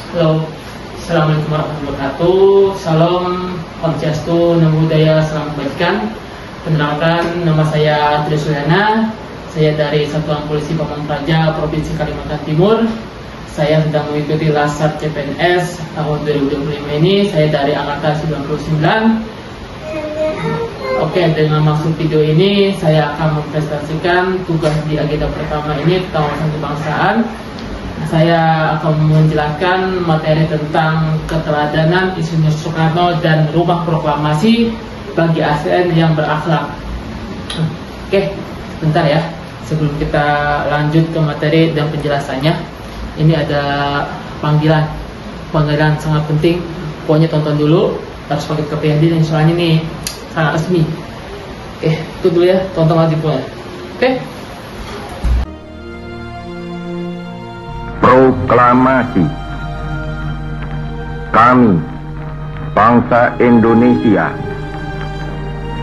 Halo, Assalamualaikum warahmatullahi wabarakatuh. Salam, Om Swastiastu, Namo Buddhaya, Salam Kebajikan. Perkenalkan, nama saya Tri Suryana. Saya dari Satuan Polisi Pamong Praja, Provinsi Kalimantan Timur. Saya sedang mengikuti Lasar CPNS tahun 2025 ini. Saya dari Angkatan 99. Oke, dengan maksud video ini saya akan mempresentasikan tugas di agenda pertama ini tentang wawasan kebangsaan. Saya akan menjelaskan materi tentang keteladanan Insinyur Soekarno dan rumah proklamasi bagi ASN yang berakhlak. Oke, bentar ya. Sebelum kita lanjut ke materi dan penjelasannya, ini ada panggilan sangat penting. Pokoknya tonton dulu, harus pakai KPND dan soalnya ini sangat resmi. Oke, itu dulu ya, tonton lagi pokoknya. Oke. Proklamasi. Kami, bangsa Indonesia,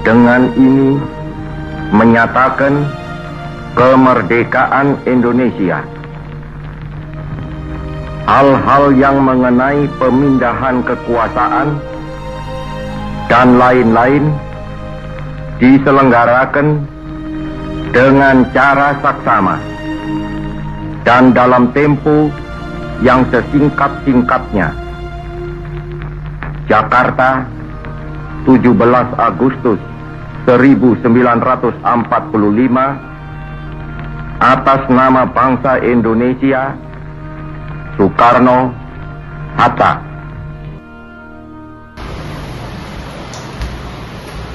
dengan ini menyatakan kemerdekaan Indonesia. Hal-hal yang mengenai pemindahan kekuasaan dan lain-lain diselenggarakan dengan cara saksama dan dalam tempo yang sesingkat-singkatnya. Jakarta, 17 Agustus 1945, atas nama bangsa Indonesia, Soekarno Hatta.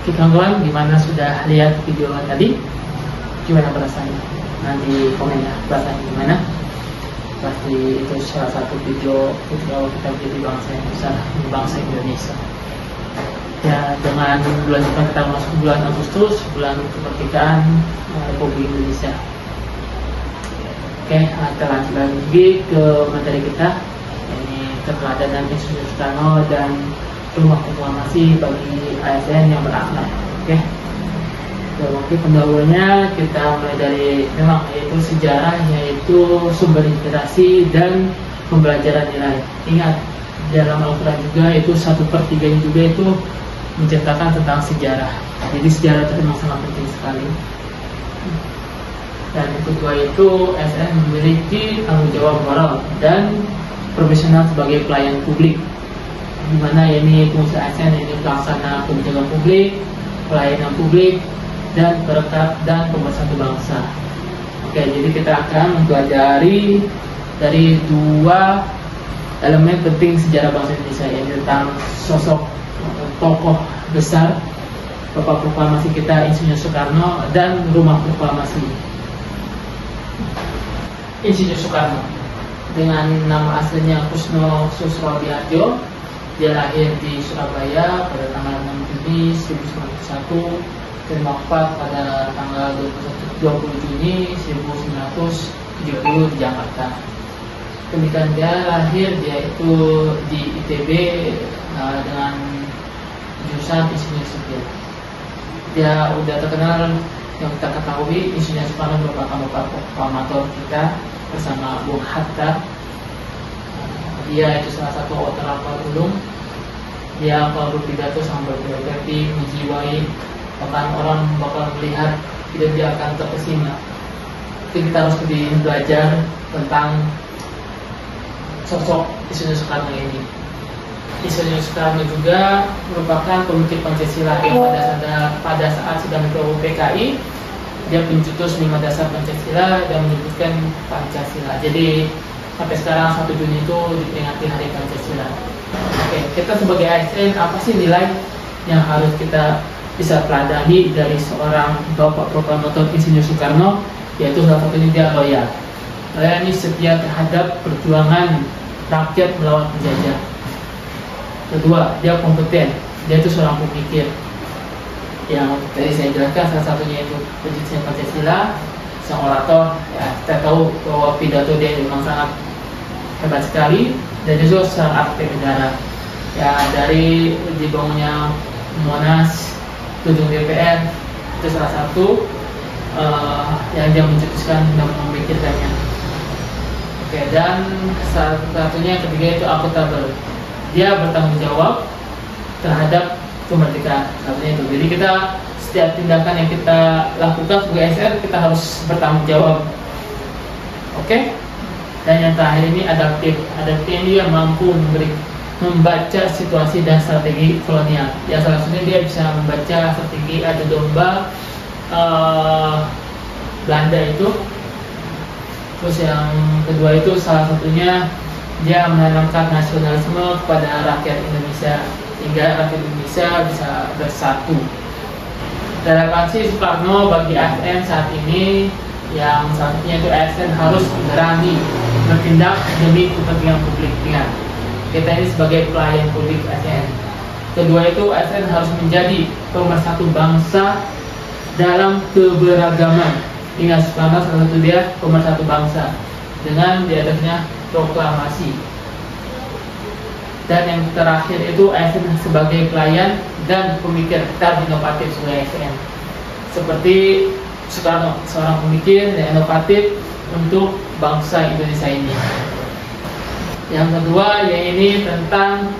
Oke kawan, gimana sudah lihat video tadi? Gimana perasaannya? Nanti komen ya, perasaannya gimana? Pasti itu salah satu video kita jadi bangsa yang besar, bangsa Indonesia. Ya, dengan bulan depan kita masuk bulan Agustus, bulan kemerdekaan Republik Indonesia. Oke, kita lanjut lagi ke materi kita. Ini keteladanan Insinyur Soekarno dan rumah proklamasi bagi ASN yang berakhlak. Oke. Oke, pendahulunya kita mulai dari memang yaitu sejarah, yaitu sumber inspirasi dan pembelajaran nilai. Ingat, dalam Al-Quran juga itu 1/3 juga itu menceritakan tentang sejarah. Jadi sejarah itu memang sangat penting sekali. Dan yang kedua itu ASN memiliki tanggung jawab moral dan profesional sebagai pelayan publik. Di mana ini fungsi ASN ini pelaksana kebijakan publik, pelayanan publik, dan perekat dan pemersatu bangsa. Oke, jadi kita akan mempelajari dari dua elemen penting sejarah bangsa Indonesia, yaitu tentang sosok tokoh besar Bapak Proklamasi kita Insinyur Soekarno dan rumah proklamasi. Insinyur Soekarno dengan nama aslinya Kusno Susrodiatjo. Dia lahir di Surabaya pada tanggal 6 Juni 1991 dan wafat pada tanggal 20 Juni 1970 di Jakarta. Kemudian dia lahir, dia itu di ITB dengan jurusan Insinyur Sipil. Dia udah terkenal, yang kita ketahui Insinyur Soekarno merupakan bapak proklamator kita bersama Bung Hatta. Dia itu salah satu orator ulung. Dia kalau berpidato sambil berarti menjiwai, bahkan orang bakal melihat tidak dia akan terkesima. Jadi kita harus lebih belajar tentang sosok Insinyur Soekarno ini. Insinyur Soekarno juga merupakan pemikir Pancasila yang pada saat sedang bergabung PKI, dia pencetus 5 dasar Pancasila dan menyebutkan Pancasila. Jadi sampai sekarang 1 Juni itu diperingati Hari Pancasila. Oke, kita sebagai ASN apa sih nilai yang harus kita bisa teladani dari seorang Bapak Proklamator Insinyur Soekarno? Yaitu salah satunya dia loyal. Loyal ini setia terhadap perjuangan rakyat melawan penjajah. Kedua, dia kompeten. Dia itu seorang pemikir. Yang tadi saya jelaskan salah satunya itu pencetusnya Pancasila, sang orator. Ya, kita tahu bahwa pidato dia memang sangat hebat sekali, dan juga seorang arsitek negara. Ya, dari dibangunnya Monas, gedung DPR, itu salah satu yang dia mencetuskan dan memikirkannya. Oke, dan satunya ketiga itu akuntabel. Dia bertanggung jawab terhadap kemerdekaan. Satunya itu. Jadi kita setiap tindakan yang kita lakukan sebagai ASN kita harus bertanggung jawab. Oke. Dan yang terakhir ini adaptif. Adaptif ini dia mampu membaca situasi dan strategi kolonial. Ya salah satunya dia bisa membaca strategi adu domba Belanda itu. Terus yang kedua itu salah satunya dia menanamkan nasionalisme kepada rakyat Indonesia hingga rakyat Indonesia bisa bersatu. Relevansi Soekarno bagi ASN saat ini yang salah satunya itu ASN harus berani bertindak demi kepentingan publik. Ingat, kita ini sebagai pelayan publik ASN. Kedua itu ASN harus menjadi pemersatu bangsa dalam keberagaman. Ingat, Soekarno salah satu dia pemersatu bangsa dengan diadakannya proklamasi. Dan yang terakhir itu ASN sebagai pelayan dan pemikir dan inovatif sebagai ASN. Seperti Soekarno, seorang pemikir dan inovatif untuk bangsa Indonesia ini. Yang kedua yaitu tentang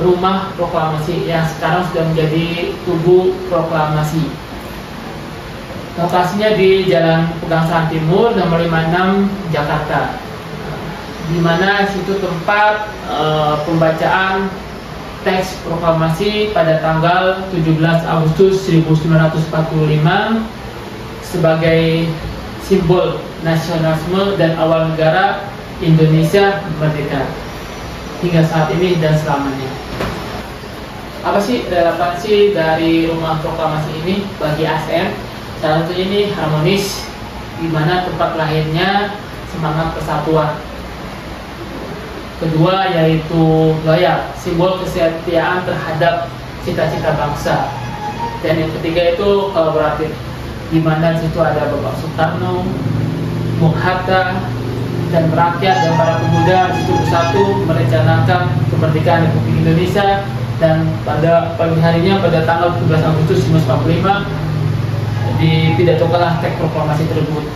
rumah proklamasi yang sekarang sudah menjadi tugu proklamasi. Lokasinya di Jalan Pegangsaan Timur nomor 56 Jakarta, di mana situ tempat pembacaan teks proklamasi pada tanggal 17 Agustus 1945 sebagai simbol nasionalisme dan awal negara Indonesia merdeka hingga saat ini dan selamanya. Apa sih relevansi dari rumah proklamasi ini bagi ASN? Salah satunya ini harmonis, di mana tempat lahirnya semangat persatuan. Kedua yaitu loyal, simbol kesetiaan terhadap cita-cita bangsa. Dan yang ketiga itu kolaboratif, di mana di situ ada Bapak Soekarno, Bung Hatta, dan rakyat dan para pemuda di situ bersatu merencanakan kemerdekaan Republik Indonesia. Dan pada pagi harinya pada tanggal 17 Agustus 1945 dipidatokanlah teks proklamasi tersebut.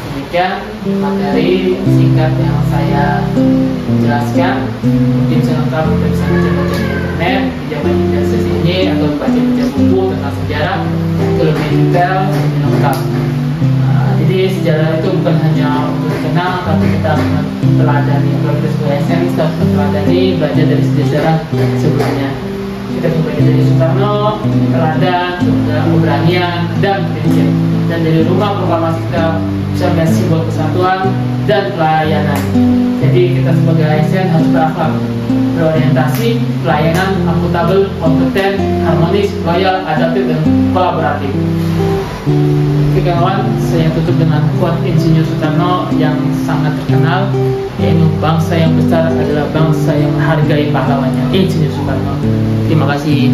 Demikian materi singkat yang saya jelaskan. Mungkin selengkap kita bisa baca-baca di internet di zaman sesi ini atau baca-baca buku tentang sejarah itu lebih detail, lebih lengkap. Jadi sejarah itu bukan hanya untuk dikenal, tapi kita harus meneladani. Kalau kita sebagai ASN kita harus meneladani, belajar dari sejarah sebelumnya. Kita belajar dari Soekarno, teladan, keberanian, dan prinsip. Dan dari rumah proklamasi kita bisa melihat simbol kesatuan dan pelayanan. Jadi kita sebagai ASN harus berakhlak, berorientasi, pelayanan, akuntabel, kompeten, harmonis, loyal, adaptif, dan kolaboratif. Oke kawan, saya tutup dengan quote Insinyur Soekarno yang sangat terkenal, yaitu bangsa yang besar adalah bangsa yang menghargai pahlawannya. Insinyur Soekarno. Terima kasih.